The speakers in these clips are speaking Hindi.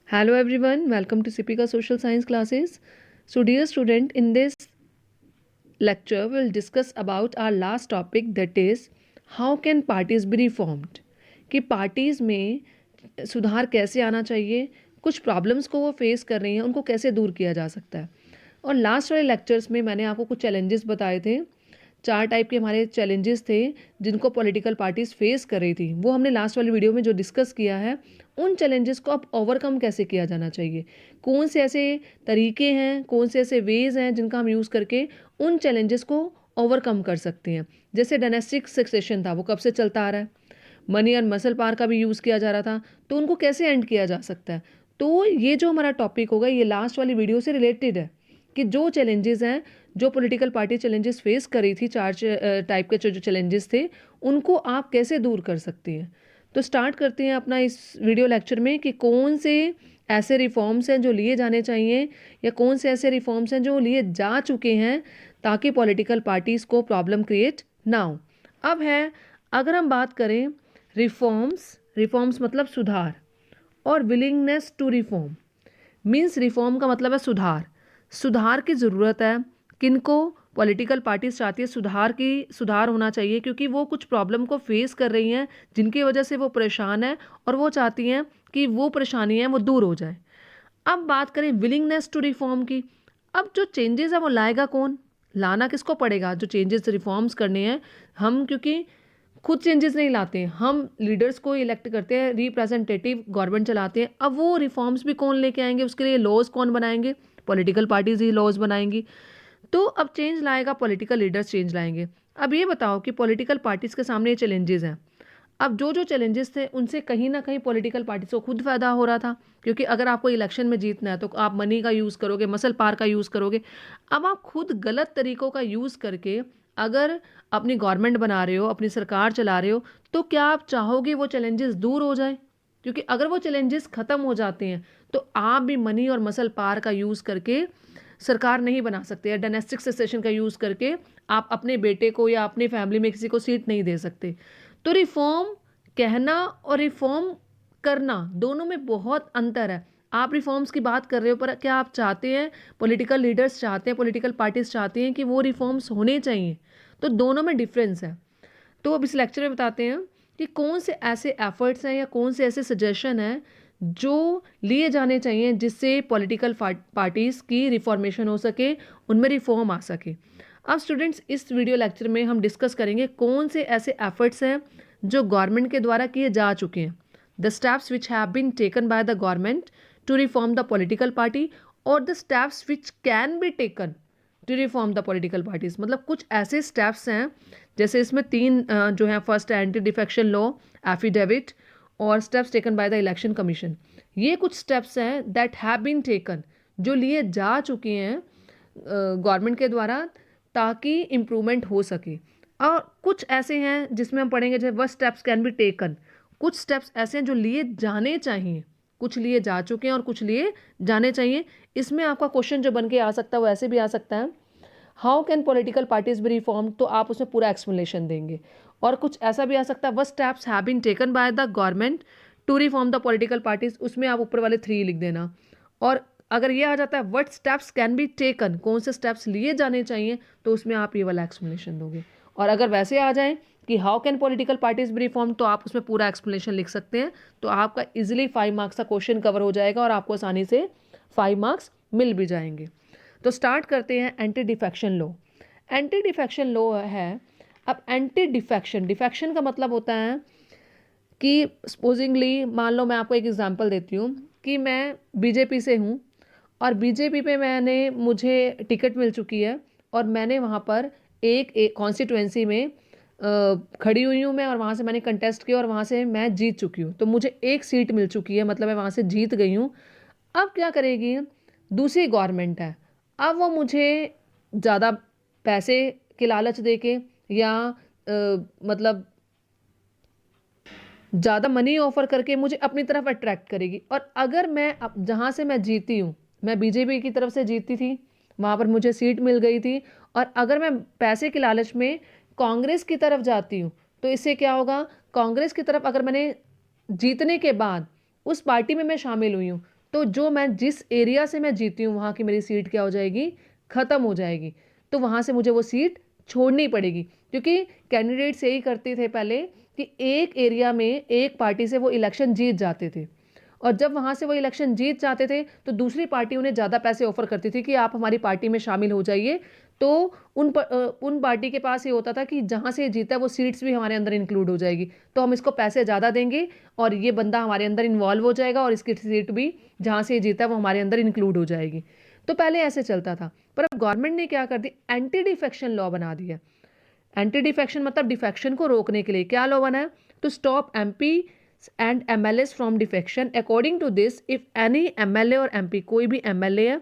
Hello everyone, welcome to Sipika Social Science classes. So dear student, in this lecture we will discuss about our last topic, that is how can parties be reformed. कि parties में सुधार कैसे आना चाहिए, कुछ प्रॉब्लम्स को वो फेस कर रही हैं उनको कैसे दूर किया जा सकता है। और लास्ट वाले लेक्चर्स में मैंने आपको कुछ चैलेंजेस बताए थे। 4 टाइप के हमारे चैलेंजेस थे जिनको पॉलिटिकल पार्टीज फेस कर रही थी, वो हमने लास्ट वाली वीडियो में जो डिस्कस किया है। उन चैलेंजेस को अब ओवरकम कैसे किया जाना चाहिए, कौन से ऐसे तरीके हैं, कौन से ऐसे वेज हैं जिनका हम यूज़ करके उन चैलेंजेस को ओवरकम कर सकते हैं। जैसे डायनेस्टिक सक्सेशन था, वो कब से चलता आ रहा है। मनी और मसल पावर का भी यूज़ किया जा रहा था, तो उनको कैसे एंड किया जा सकता है। तो ये जो हमारा टॉपिक होगा ये लास्ट वाली वीडियो से रिलेटेड है कि जो चैलेंजेस हैं, जो पॉलिटिकल पार्टी चैलेंजेस फेस कर रही थी, 4 टाइप के जो चैलेंजेस थे, उनको आप कैसे दूर कर सकती हैं। तो स्टार्ट करते हैं अपना इस वीडियो लेक्चर में कि कौन से ऐसे रिफॉर्म्स हैं जो लिए जाने चाहिए या कौन से ऐसे रिफॉर्म्स हैं जो लिए जा चुके हैं ताकि पॉलिटिकल पार्टीज़ को प्रॉब्लम क्रिएट ना हो। अब है, अगर हम बात करें रिफॉर्म्स मतलब सुधार, और willingness to reform means reform का मतलब है सुधार की ज़रूरत है। किनको? पॉलिटिकल पार्टीज चाहती है सुधार होना चाहिए, क्योंकि वो कुछ प्रॉब्लम को फेस कर रही हैं जिनकी वजह से वो परेशान है और वो चाहती हैं कि वो परेशानी है वो दूर हो जाए। अब बात करें विलिंगनेस टू रिफॉर्म की। अब जो चेंजेस है वो लाएगा कौन, लाना किसको पड़ेगा? जो चेंजेस रिफॉर्म्स करने हैं, हम क्योंकि खुद चेंजेस नहीं लाते हैं, हम लीडर्स को इलेक्ट करते हैं, रिप्रेजेंटेटिव गवर्नमेंट चलाते हैं। अब वो रिफॉर्म्स भी कौन लेके आएंगे, उसके लिए लॉज कौन बनाएंगे? पॉलिटिकल पार्टीज ही लॉज बनाएंगी। तो अब चेंज लाएगा पॉलिटिकल लीडर्स, चेंज लाएंगे। अब ये बताओ कि पॉलिटिकल पार्टीज के सामने ये चैलेंजेस हैं। अब जो चैलेंजेस थे उनसे कहीं ना कहीं पॉलिटिकल पार्टीज को खुद फायदा हो रहा था, क्योंकि अगर आपको इलेक्शन में जीतना है तो आप मनी का यूज़ करोगे, मसल पावर का यूज़ करोगे। अब आप खुद गलत तरीकों का यूज़ करके अगर अपनी गवर्नमेंट बना रहे हो, अपनी सरकार चला रहे हो, तो क्या आप चाहोगे वो चैलेंजेस दूर हो जाए? क्योंकि अगर वो चैलेंजेस ख़त्म हो जाते हैं तो आप भी मनी और मसल पावर का यूज़ करके सरकार नहीं बना सकते, या डायनेस्टिक सक्सेशन का यूज़ करके आप अपने बेटे को या अपने फैमिली में किसी को सीट नहीं दे सकते। तो रिफॉर्म कहना और रिफॉर्म करना दोनों में बहुत अंतर है। आप रिफॉर्म्स की बात कर रहे हो, पर क्या आप चाहते हैं, पॉलिटिकल लीडर्स चाहते हैं, पॉलिटिकल पार्टीज चाहते हैं कि वो रिफॉर्म्स होने चाहिए? तो दोनों में डिफरेंस है। तो अब इस लेक्चर में बताते हैं कि कौन से ऐसे एफर्ट्स हैं या कौन से ऐसे सजेशन हैं जो लिए जाने चाहिए जिससे पॉलिटिकल पार्टीज़ की रिफॉर्मेशन हो सके, उनमें रिफॉर्म आ सके। अब स्टूडेंट्स, इस वीडियो लेक्चर में हम डिस्कस करेंगे कौन से ऐसे एफर्ट्स हैं जो गवर्नमेंट के द्वारा किए जा चुके हैं, the steps which have been taken by the government to reform the political party, और the steps which can be taken to reform the political parties. मतलब कुछ ऐसे स्टेप्स हैं, जैसे इसमें 3 जो है, first anti defection law, affidavit, और steps taken by the election commission. ये कुछ स्टेप्स हैं दैट हैव बीन टेकन, जो लिए जा चुके हैं गवर्नमेंट के द्वारा ताकि इम्प्रूवमेंट हो सके। और कुछ ऐसे हैं जिसमें हम पढ़ेंगे जैसे वह स्टेप्स कैन बी टेकन। कुछ स्टेप्स ऐसे हैं जो लिए जाने चाहिए, कुछ लिए जा चुके हैं और कुछ लिए जाने चाहिए। इसमें आपका क्वेश्चन जो बन के आ सकता है वो ऐसे भी आ सकता है, how can political parties B reform, तो आप उसमें पूरा एक्सप्लेनेशन देंगे। और कुछ ऐसा भी आ सकता है, वह steps have been taken by the government to reform the political parties, उसमें आप ऊपर वाले 3 लिख देना। और अगर ये आ जाता है what steps can be taken, कौन से स्टेप्स लिए जाने चाहिए, तो उसमें आप ये वाला एक्सप्लेनेशन दोगे। और अगर वैसे आ जाए कि how can political parties B reform, तो आप उसमें पूरा एक्सप्लेनेशन लिख सकते हैं। तो आपका इजिली 5 मार्क्स का क्वेश्चन कवर हो जाएगा और आपको आसानी से 5 मार्क्स मिल भी जाएंगे। तो स्टार्ट करते हैं anti defection law. Anti defection law है, अब एंटी डिफेक्शन का मतलब होता है कि सपोजिंगली, मान लो मैं आपको एक एग्जांपल देती हूँ कि मैं बीजेपी से हूँ और बीजेपी पे मुझे टिकट मिल चुकी है और मैंने वहाँ पर एक कॉन्स्टिट्यूएंसी में खड़ी हुई हूँ मैं, और वहाँ से मैंने कंटेस्ट किया और वहाँ से मैं जीत चुकी हूँ। तो मुझे एक सीट मिल चुकी है, मतलब मैं वहाँ से जीत गई हूँ। अब क्या करेगी दूसरी गवर्नमेंट है, अब वो मुझे ज़्यादा पैसे के लालच देके या मतलब ज़्यादा मनी ऑफर करके मुझे अपनी तरफ अट्रैक्ट करेगी। और अगर मैं अब जहाँ से मैं जीती हूँ, मैं बीजेपी की तरफ से जीती थी, वहाँ पर मुझे सीट मिल गई थी, और अगर मैं पैसे के लालच में कांग्रेस की तरफ जाती हूँ, तो इससे क्या होगा, कांग्रेस की तरफ अगर मैंने जीतने के बाद उस पार्टी में मैं शामिल हुई हूँ, तो जो मैं जिस एरिया से मैं जीती हूँ वहाँ की मेरी सीट क्या हो जाएगी, ख़त्म हो जाएगी। तो वहाँ से मुझे वो सीट छोड़नी पड़ेगी, क्योंकि कैंडिडेट्स यही करते थे पहले कि एक एरिया में एक पार्टी से वो इलेक्शन जीत जाते थे, और जब वहाँ से वो इलेक्शन जीत जाते थे तो दूसरी पार्टी उन्हें ज़्यादा पैसे ऑफर करती थी कि आप हमारी पार्टी में शामिल हो जाइए। तो उन पार्टी के पास ये होता था कि जहाँ से ये जीता है वो सीट्स भी हमारे अंदर इंक्लूड हो जाएगी, तो हम इसको पैसे ज़्यादा देंगे और ये बंदा हमारे अंदर इन्वॉल्व हो जाएगा और इसकी सीट भी जहाँ से ये जीता है वो हमारे अंदर इंक्लूड हो जाएगी। तो पहले ऐसे चलता था, पर अब गवर्नमेंट ने क्या कर दी, एंटी डिफेक्शन लॉ बना दिया। एंटी डिफेक्शन मतलब डिफेक्शन को रोकने के लिए क्या लॉ बना है, to stop MP and MLAs from defection. According to this, if any MLA or MP, कोई भी एमएलए है,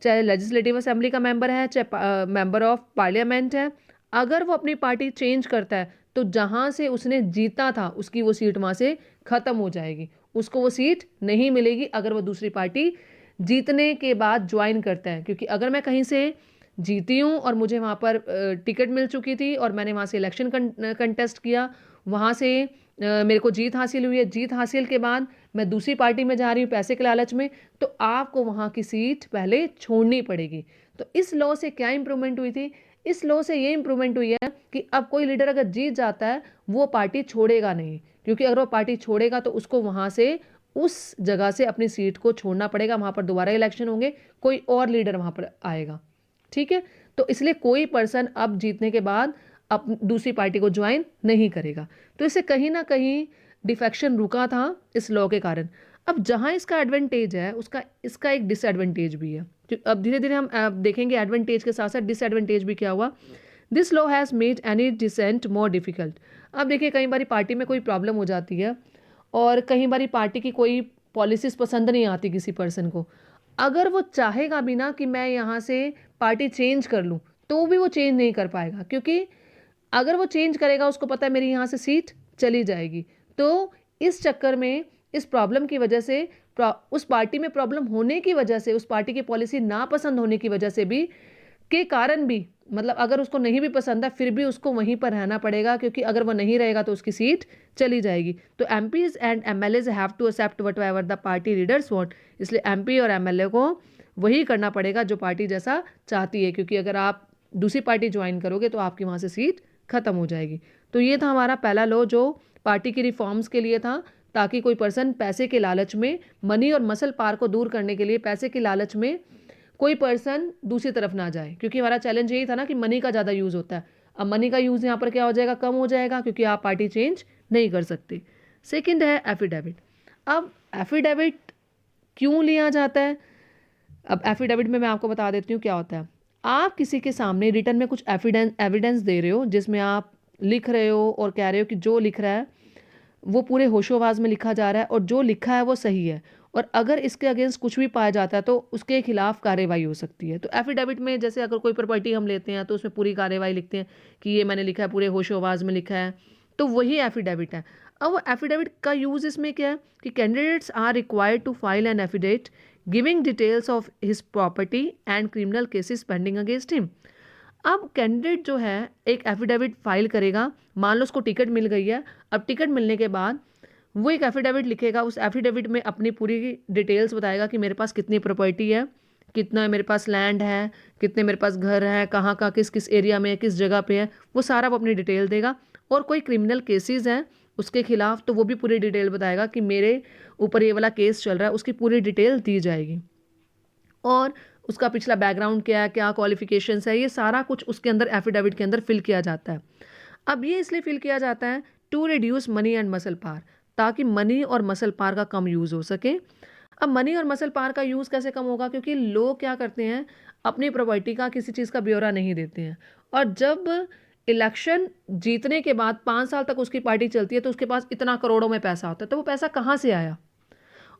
चाहे लेजिस्लेटिव असेंबली का मेंबर है, चाहे मेंबर ऑफ पार्लियामेंट है, अगर वो अपनी पार्टी चेंज करता है तो जहाँ से उसने जीता था उसकी वो सीट वहाँ से ख़त्म हो जाएगी, उसको वो सीट नहीं मिलेगी अगर वो दूसरी पार्टी जीतने के बाद ज्वाइन करता है। क्योंकि अगर मैं कहीं से जीती हूँ और मुझे वहाँ पर टिकट मिल चुकी थी और मैंने वहाँ से इलेक्शन कंटेस्ट किया, वहाँ से मेरे को जीत हासिल हुई है, जीत हासिल के बाद मैं दूसरी पार्टी में जा रही हूँ पैसे के लालच में, तो आपको वहाँ की सीट पहले छोड़नी पड़ेगी। तो इस लॉ से क्या इंप्रूवमेंट हुई थी, इस लॉ से ये इंप्रूवमेंट हुई है कि अब कोई लीडर अगर जीत जाता है वो पार्टी छोड़ेगा नहीं, क्योंकि अगर वो पार्टी छोड़ेगा तो उसको वहाँ से उस जगह से अपनी सीट को छोड़ना पड़ेगा, वहाँ पर दोबारा इलेक्शन होंगे, कोई और लीडर वहाँ पर आएगा। ठीक है, तो इसलिए कोई पर्सन अब जीतने के बाद अब दूसरी पार्टी को ज्वाइन नहीं करेगा। तो इससे कहीं ना कहीं डिफेक्शन रुका था इस लॉ के कारण। अब जहाँ इसका एडवांटेज है उसका इसका एक डिसएडवांटेज भी है। अब धीरे धीरे हम देखेंगे एडवांटेज के साथ साथ डिसएडवांटेज भी क्या हुआ। This law has made any dissent more difficult. अब देखिए कई बार पार्टी में कोई प्रॉब्लम हो जाती है और कई बार पार्टी की कोई पॉलिसीज पसंद नहीं आती किसी पर्सन को, अगर वो चाहेगा भी ना कि मैं यहाँ से पार्टी चेंज कर लूँ तो भी वो चेंज नहीं कर पाएगा, क्योंकि अगर वो चेंज करेगा उसको पता है मेरी यहाँ से सीट चली जाएगी। तो इस चक्कर में इस प्रॉब्लम की वजह से उस पार्टी में प्रॉब्लम होने की वजह से, उस पार्टी की पॉलिसी नापसंद होने की वजह से भी, के कारण भी, मतलब अगर उसको नहीं भी पसंद है फिर भी उसको वहीं पर रहना पड़ेगा, क्योंकि अगर वो नहीं रहेगा तो उसकी सीट चली जाएगी। तो MPs and MLAs have to accept whatever the party leaders want. इसलिए एमपी और एमएलए को वही करना पड़ेगा जो पार्टी जैसा चाहती है, क्योंकि अगर आप दूसरी पार्टी ज्वाइन करोगे तो आपकी वहाँ से सीट खत्म हो जाएगी। तो ये था हमारा पहला लॉ जो पार्टी की रिफॉर्म्स के लिए था, ताकि कोई पर्सन पैसे के लालच में, मनी और मसल पार को दूर करने के लिए पैसे के लालच में कोई पर्सन दूसरी तरफ ना जाए, क्योंकि हमारा चैलेंज यही था ना कि मनी का ज़्यादा यूज़ होता है। अब मनी का यूज़ यहाँ पर क्या हो जाएगा, कम हो जाएगा, क्योंकि आप पार्टी चेंज नहीं कर सकते। सेकंड है एफिडेविट। अब एफिडेविट क्यों लिया जाता है, अब एफिडेविट में मैं आपको बता देती हूँ क्या होता है। आप किसी के सामने रिटर्न में कुछ एविडेंस दे रहे हो, जिसमें आप लिख रहे हो और कह रहे हो कि जो लिख रहा है वो पूरे होशोवाज में लिखा जा रहा है और जो लिखा है वो सही है, और अगर इसके अगेंस्ट कुछ भी पाया जाता है तो उसके खिलाफ कार्रवाई हो सकती है। तो एफिडेविट में जैसे अगर कोई प्रॉपर्टी हम लेते हैं तो उसमें पूरी कार्रवाई लिखते हैं कि ये मैंने लिखा है, पूरे होशोवाज में लिखा है, तो वही एफिडेविट है। अब वो एफिडेविट का यूज़ इसमें क्या है कि candidates are required to file an affidavit giving details of his property and criminal cases pending against him. अब कैंडिडेट जो है एक एफिडेविट फाइल करेगा, मान लो उसको टिकट मिल गई है, अब टिकट मिलने के बाद वो एक एफिडेविट लिखेगा, उस एफिडेविट में अपनी पूरी डिटेल्स बताएगा कि मेरे पास कितनी प्रॉपर्टी है, कितना मेरे पास लैंड है, कितने मेरे पास घर है, कहाँ का किस किस एरिया में है, किस जगह पे है, वो सारा वो अपनी डिटेल देगा। और कोई क्रिमिनल केसेस हैं उसके खिलाफ तो वो भी पूरी डिटेल बताएगा कि मेरे ऊपर ये वाला केस चल रहा है, उसकी पूरी डिटेल दी जाएगी। और उसका पिछला बैकग्राउंड क्या है, क्या क्वालिफिकेशंस है, ये सारा कुछ उसके अंदर एफिडेविट के अंदर फिल किया जाता है। अब ये इसलिए फिल किया जाता है to reduce money and muscle power, ताकि मनी और मसल पार का कम यूज़ हो सके। अब मनी और मसल पार का यूज़ कैसे कम होगा, क्योंकि लोग क्या करते हैं अपनी प्रॉपर्टी का किसी चीज़ का ब्यौरा नहीं देते हैं, और जब इलेक्शन जीतने के बाद 5 साल तक उसकी पार्टी चलती है तो उसके पास इतना करोड़ों में पैसा होता है, तो वो पैसा कहाँ से आया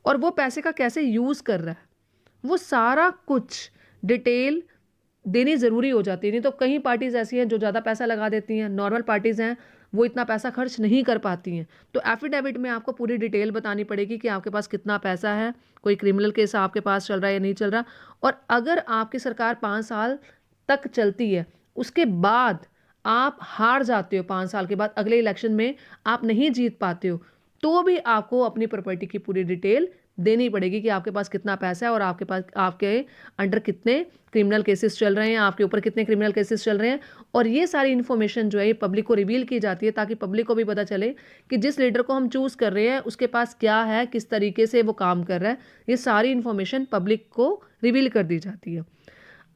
और वो पैसे का कैसे यूज़ कर रहा है, वो सारा कुछ डिटेल देनी ज़रूरी हो जाती है। नहीं तो कई पार्टीज़ ऐसी हैं जो ज़्यादा पैसा लगा देती हैं, नॉर्मल पार्टीज़ हैं वो इतना पैसा खर्च नहीं कर पाती हैं। तो एफिडेविट में आपको पूरी डिटेल बतानी पड़ेगी कि आपके पास कितना पैसा है, कोई क्रिमिनल केस आपके पास चल रहा है या नहीं चल रहा, और अगर आपकी सरकार 5 साल तक चलती है, उसके बाद आप हार जाते हो, 5 साल के बाद अगले इलेक्शन में आप नहीं जीत पाते हो, तो भी आपको अपनी प्रॉपर्टी की पूरी डिटेल देनी पड़ेगी कि आपके पास कितना पैसा है और आपके पास आपके अंडर कितने क्रिमिनल केसेस चल रहे हैं, आपके ऊपर कितने क्रिमिनल केसेस चल रहे हैं। और ये सारी इन्फॉर्मेशन जो है ये पब्लिक को रिवील की जाती है ताकि पब्लिक को भी पता चले कि जिस लीडर को हम चूज़ कर रहे हैं उसके पास क्या है, किस तरीके से वो काम कर रहा है। ये सारी इन्फॉर्मेशन पब्लिक को रिवील कर दी जाती है।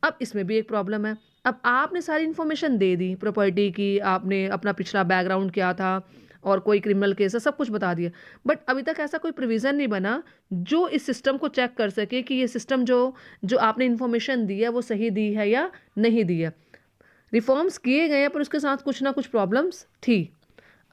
अब इसमें भी एक प्रॉब्लम है। अब आपने सारी इन्फॉर्मेशन दे दी प्रॉपर्टी की, आपने अपना पिछला बैकग्राउंड क्या था और कोई क्रिमिनल केस है, सब कुछ बता दिया, बट अभी तक ऐसा कोई प्रोविज़न नहीं बना जो इस सिस्टम को चेक कर सके कि ये सिस्टम जो जो आपने इन्फॉर्मेशन दी है वो सही दी है या नहीं दी है। रिफॉर्म्स किए गए हैं पर उसके साथ कुछ ना कुछ प्रॉब्लम्स थी।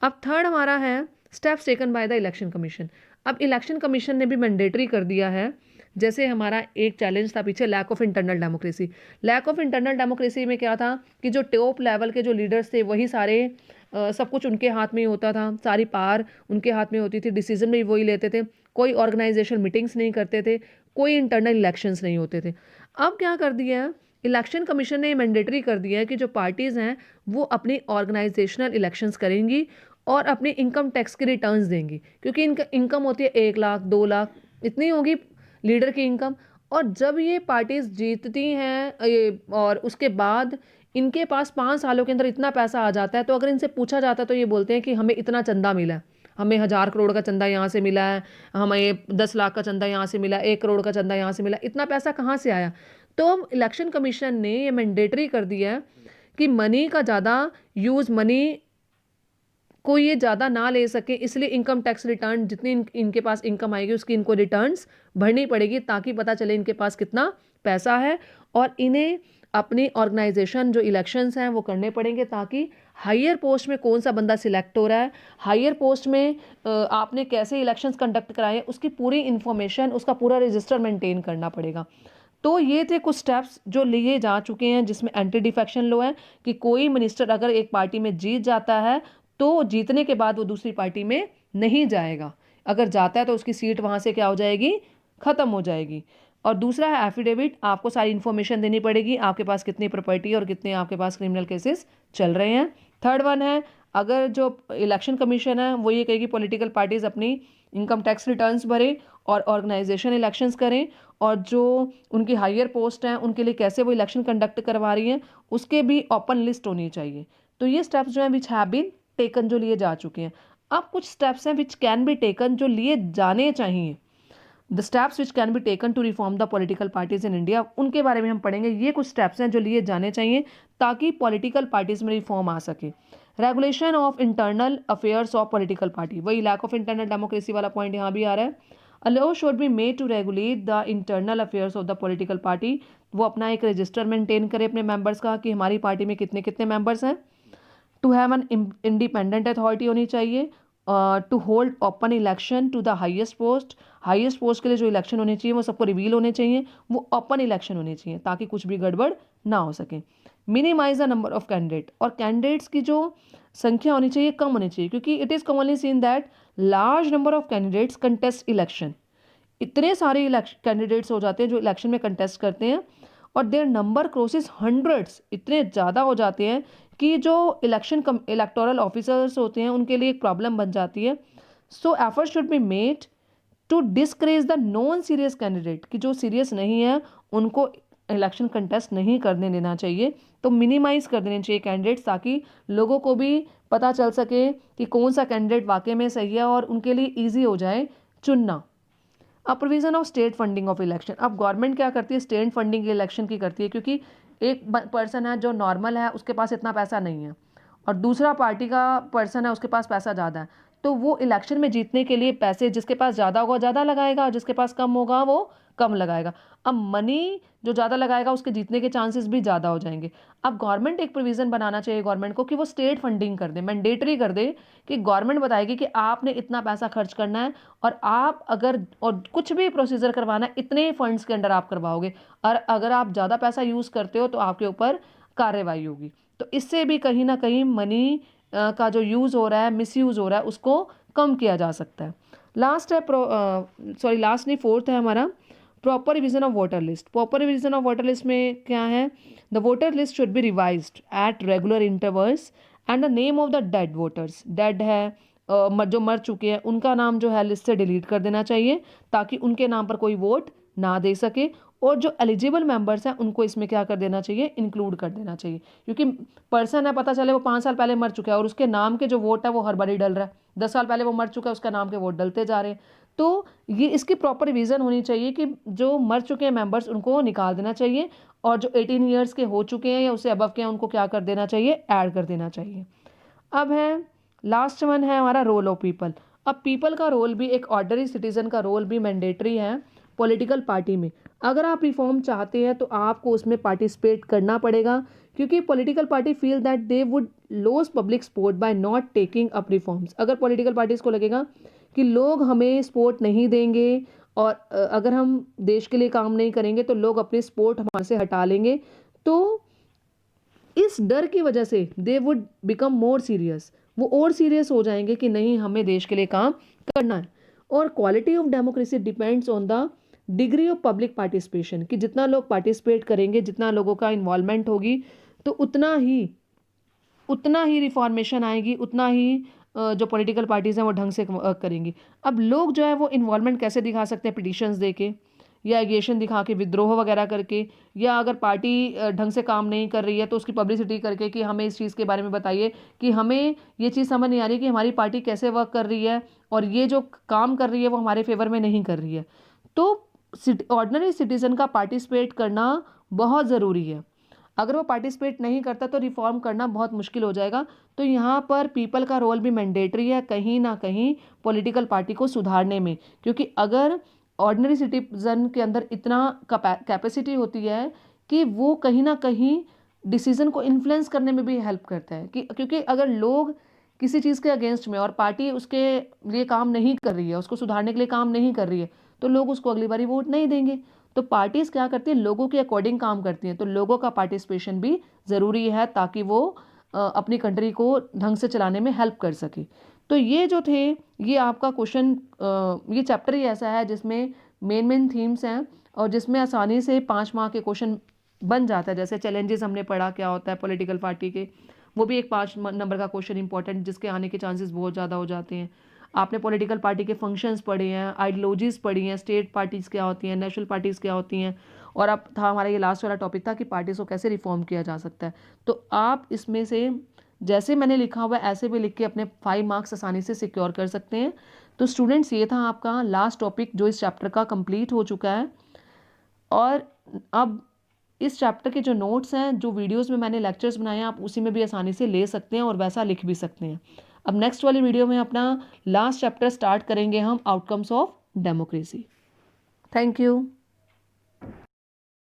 अब थर्ड हमारा है steps taken by the election commission. अब इलेक्शन कमीशन ने भी मैंडेटरी कर दिया है, जैसे हमारा एक चैलेंज था पीछे lack of internal democracy. Lack of internal democracy में क्या था कि जो टॉप लेवल के जो लीडर्स थे वही सारे सब कुछ उनके हाथ में ही होता था, सारी पावर उनके हाथ में होती थी, डिसीजन भी वही लेते थे, कोई ऑर्गेनाइजेशन मीटिंग्स नहीं करते थे, कोई इंटरनल इलेक्शंस नहीं होते थे। अब क्या कर दिया है इलेक्शन कमीशन ने मैंडेटरी कर दिया है कि जो पार्टीज़ हैं वो अपनी ऑर्गेनाइजेशनल इलेक्शंस करेंगी और अपने इनकम टैक्स की रिटर्न्स देंगी, क्योंकि इनका इनकम होती है 1 लाख 2 लाख इतनी होगी लीडर की इनकम। और जब ये पार्टीज जीतती हैं और उसके बाद इनके पास 5 सालों के अंदर इतना पैसा आ जाता है, तो अगर इनसे पूछा जाता है तो ये बोलते हैं कि हमें इतना चंदा मिला है, हमें 1,000 करोड़ का चंदा यहाँ से मिला है, हमें 10 लाख का चंदा यहाँ से मिला, 1 करोड़ का चंदा यहाँ से मिला, इतना पैसा कहाँ से आया। तो अब इलेक्शन कमीशन ने ये मैंडेटरी कर दिया है कि मनी का ज़्यादा यूज़, मनी को ये ज़्यादा ना ले सके, इसलिए इनकम टैक्स रिटर्न जितनी इनके पास इनकम आएगी उसकी इनको रिटर्न्स भरनी पड़ेगी ताकि पता चले इनके पास कितना पैसा है। और इन्हें अपनी ऑर्गेनाइजेशन जो इलेक्शंस हैं वो करने पड़ेंगे ताकि हायर पोस्ट में कौन सा बंदा सिलेक्ट हो रहा है, हायर पोस्ट में आपने कैसे इलेक्शंस कंडक्ट कराए, उसकी पूरी इन्फॉर्मेशन, उसका पूरा रजिस्टर मेंटेन करना पड़ेगा। तो ये थे कुछ स्टेप्स जो लिए जा चुके हैं, जिसमें एंटी डिफेक्शन लॉ है कि कोई मिनिस्टर अगर एक पार्टी में जीत जाता है तो जीतने के बाद वो दूसरी पार्टी में नहीं जाएगा, अगर जाता है तो उसकी सीट वहाँ से क्या हो जाएगी, ख़त्म हो जाएगी। और दूसरा है एफिडेविट, आपको सारी इन्फॉर्मेशन देनी पड़ेगी आपके पास कितनी प्रॉपर्टी और कितने आपके पास क्रिमिनल केसेस चल रहे हैं। थर्ड वन है अगर जो इलेक्शन कमीशन है वो ये कहेगी पॉलिटिकल पार्टीज अपनी इनकम टैक्स रिटर्न्स भरें और ऑर्गेनाइजेशन इलेक्शंस करें, और जो उनकी हायर पोस्ट हैं उनके लिए कैसे वो इलेक्शन कंडक्ट करवा रही हैं उसके भी ओपन लिस्ट होनी चाहिए। तो ये स्टेप्स जो हैं विच हैव बीन टेकन, जो लिए जा चुके हैं। अब कुछ स्टेप्स हैं विच कैन बी टेकन, जो लिए जाने चाहिए। The steps which can be taken to reform the political parties in India, उनके बारे में हम पढ़ेंगे। ये कुछ स्टेप्स हैं जो लिए जाने चाहिए ताकि पॉलिटिकल पार्टीज में रिफॉर्म आ सके। Regulation of internal affairs of political party, वही लैक ऑफ इंटरनल डेमोक्रेसी वाला पॉइंट यहाँ भी आ रहा है। A law should be made to regulate the internal affairs of the political party, वो अपना एक रजिस्टर मेंटेन करे अपने मेंबर्स का कि हमारी पार्टी में कितने कितने मेंबर्स हैं। To have an independent authority होनी चाहिए। To hold open election to the highest post, highest post के लिए जो इलेक्शन होने चाहिए वो सबको रिवील होने चाहिए, वो ओपन इलेक्शन होने चाहिए ताकि कुछ भी गड़बड़ ना हो सके। Minimise the number of candidate, और कैंडिडेट्स की जो संख्या होनी चाहिए कम होनी चाहिए, क्योंकि it is commonly seen that large number of candidates contest election, इतने सारे कैंडिडेट्स हो जाते हैं जो इलेक्शन में कंटेस्ट करते हैं और देयर नंबर क्रॉसेस हंड्रेड्स, इतने ज़्यादा हो जाते हैं कि जो इलेक्टोरल ऑफिसर्स होते हैं उनके लिए एक प्रॉब्लम बन जाती है। So effort should be made to discourage the non serious candidate, कि जो सीरियस नहीं है उनको इलेक्शन कंटेस्ट नहीं करने देना चाहिए, तो मिनिमाइज कर देने चाहिए कैंडिडेट्स ताकि लोगों को भी पता चल सके कि कौन सा कैंडिडेट वाकई में सही है और उनके लिए ईजी हो जाए चुनना। अब provision of state funding of election, अब गवर्नमेंट क्या करती है स्टेट फंडिंग इलेक्शन की करती है, क्योंकि एक पर्सन है जो नॉर्मल है उसके पास इतना पैसा नहीं है और दूसरा पार्टी का पर्सन है उसके पास पैसा ज़्यादा है, तो वो इलेक्शन में जीतने के लिए पैसे जिसके पास ज़्यादा होगा ज़्यादा लगाएगा और जिसके पास कम होगा वो कम लगाएगा। अब मनी जो ज़्यादा लगाएगा उसके जीतने के चांसेस भी ज़्यादा हो जाएंगे। अब गवर्नमेंट एक प्रोविज़न बनाना चाहिए गवर्नमेंट को कि वो स्टेट फंडिंग कर दे, मैंडेटरी कर दे कि गवर्नमेंट बताएगी कि आपने इतना पैसा खर्च करना है और आप अगर और कुछ भी प्रोसीजर करवाना है इतने फंड्स के अंडर आप करवाओगे, और अगर आप ज़्यादा पैसा यूज़ करते हो तो आपके ऊपर कार्रवाई होगी। तो इससे भी कहीं ना कहीं मनी का जो यूज़ हो रहा है, मिसयूज़ हो रहा है, उसको कम किया जा सकता है। लास्ट है लास्ट नहीं फोर्थ है हमारा proper revision of voter list. Proper revision of voter list में क्या है, the voter list should be revised at regular intervals and the name of the dead voters, dead है जो मर चुके हैं उनका नाम जो है लिस्ट से डिलीट कर देना चाहिए, ताकि उनके नाम पर कोई वोट ना दे सके। और जो एलिजिबल मेंबर्स हैं उनको इसमें क्या कर देना चाहिए, इंक्लूड कर देना चाहिए। क्योंकि पर्सन है, पता चले वो 5 साल पहले मर चुका है और उसके नाम के जो वोट है वो हर बारी डल रहा है, 10 साल पहले वो मर चुका है, उसका नाम के वोट डलते जा रहे हैं। तो ये इसकी प्रॉपर रिवीजन होनी चाहिए कि जो मर चुके हैं मेंबर्स उनको निकाल देना चाहिए, और जो 18 ईयर्स के हो चुके हैं या उससे अबव के हैं उनको क्या कर देना चाहिए, ऐड कर देना चाहिए। अब है लास्ट वन है हमारा रोल ऑफ पीपल। अब पीपल का रोल भी, एक ऑर्डिनरी सिटीजन का रोल भी मैंडेटरी है पॉलिटिकल पार्टी में। अगर आप रिफॉर्म चाहते हैं तो आपको उसमें पार्टिसिपेट करना पड़ेगा, क्योंकि political party feel that they would loss public support bye not taking up reforms. अगर पॉलिटिकल पार्टीज को लगेगा कि लोग हमें सपोर्ट नहीं देंगे और अगर हम देश के लिए काम नहीं करेंगे तो लोग अपनी सपोर्ट हमारे से हटा लेंगे, तो इस डर की वजह से they would become more serious, वो और सीरियस हो जाएंगे कि नहीं हमें देश के लिए काम करना है। और quality of democracy depends on the degree of public participation, कि जितना लोग पार्टिसिपेट करेंगे, जितना लोगों का इन्वॉल्वमेंट होगी, तो उतना ही रिफॉर्मेशन आएगी, उतना ही जो पॉलिटिकल पार्टीज़ हैं वो ढंग से करेंगी। अब लोग जो है वो इन्वॉल्वमेंट कैसे दिखा सकते हैं, पिटिशंस दे के या एगिएशन दिखा के, विद्रोह वगैरह करके, या अगर पार्टी ढंग से काम नहीं कर रही है तो उसकी पब्लिसिटी करके कि हमें इस चीज़ के बारे में बताइए कि हमें ये चीज़ समझ नहीं आ रही कि हमारी पार्टी कैसे वर्क कर रही है और ये जो काम कर रही है वो हमारे फेवर में नहीं कर रही है। तो ऑर्डिनरी सिटीज़न का पार्टिसिपेट करना बहुत ज़रूरी है। अगर वो पार्टिसिपेट नहीं करता तो रिफॉर्म करना बहुत मुश्किल हो जाएगा। तो यहाँ पर पीपल का रोल भी मैंडेटरी है कहीं ना कहीं पॉलिटिकल पार्टी को सुधारने में, क्योंकि अगर ऑर्डिनरी सिटीजन के अंदर इतना कैपेसिटी होती है कि वो कहीं ना कहीं डिसीजन को इन्फ्लुएंस करने में भी हेल्प करता है, कि क्योंकि अगर लोग किसी चीज़ के अगेंस्ट में और पार्टी उसके लिए काम नहीं कर रही है, उसको सुधारने के लिए काम नहीं कर रही है, तो लोग उसको अगली बारी वोट नहीं देंगे। तो पार्टीज क्या करती है, लोगों के अकॉर्डिंग काम करती हैं, तो लोगों का पार्टिसिपेशन भी ज़रूरी है ताकि वो अपनी कंट्री को ढंग से चलाने में हेल्प कर सके। तो ये जो थे, ये आपका क्वेश्चन, ये चैप्टर ही ऐसा है जिसमें मेन मेन थीम्स हैं और जिसमें आसानी से 5 मार्क के क्वेश्चन बन जाता है। जैसे चैलेंजेस हमने पढ़ा क्या होता है पॉलिटिकल पार्टी के, वो भी एक 5 नंबर का क्वेश्चन इंपॉर्टेंट जिसके आने के चांसेस बहुत ज़्यादा हो जाते हैं। आपने पॉलिटिकल पार्टी के फंक्शंस पढ़े हैं, आइडियोलॉजीज पढ़ी हैं, स्टेट पार्टीज़ क्या होती हैं, नेशनल पार्टीज़ क्या होती हैं, और अब था हमारा ये लास्ट वाला टॉपिक था कि पार्टीज़ को कैसे रिफॉर्म किया जा सकता है। तो आप इसमें से जैसे मैंने लिखा हुआ है ऐसे भी लिख के अपने 5 मार्क्स आसानी से सिक्योर कर सकते हैं। तो स्टूडेंट्स, ये था आपका लास्ट टॉपिक जो इस चैप्टर का कंप्लीट हो चुका है। और अब इस चैप्टर के जो नोट्स हैं, जो वीडियोस में मैंने लेक्चर्स बनाए हैं, आप उसी में भी आसानी से ले सकते हैं और वैसा लिख भी सकते हैं। अब नेक्स्ट वाली वीडियो में अपना लास्ट चैप्टर स्टार्ट करेंगे हम, outcomes of democracy. Thank you.